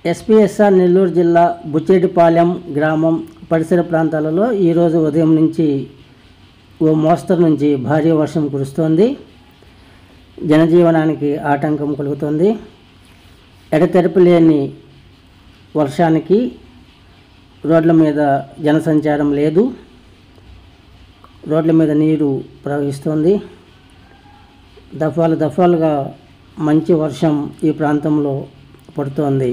SPSR Nellore జిల్లా బుచ్చేటిపాలెం గ్రామం పరిసర ప్రాంతాలలో ఈరోజు ఉదయం నుంచి ఓ మోస్తరు నుంచి భారీ వర్షం కురుస్తోంది. జనజీవనానికి ఆటంకం కలుగుతోంది. ఎడతెరిపి లేని వర్షానికి రోడ్ల మీద జనసంచారం లేదు. రోడ్ల మీద నీరు ప్రవహిస్తోంది. దఫాలుగా మంచి వర్షం ఈ ప్రాంతంలో పడుతోంది.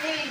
Hey.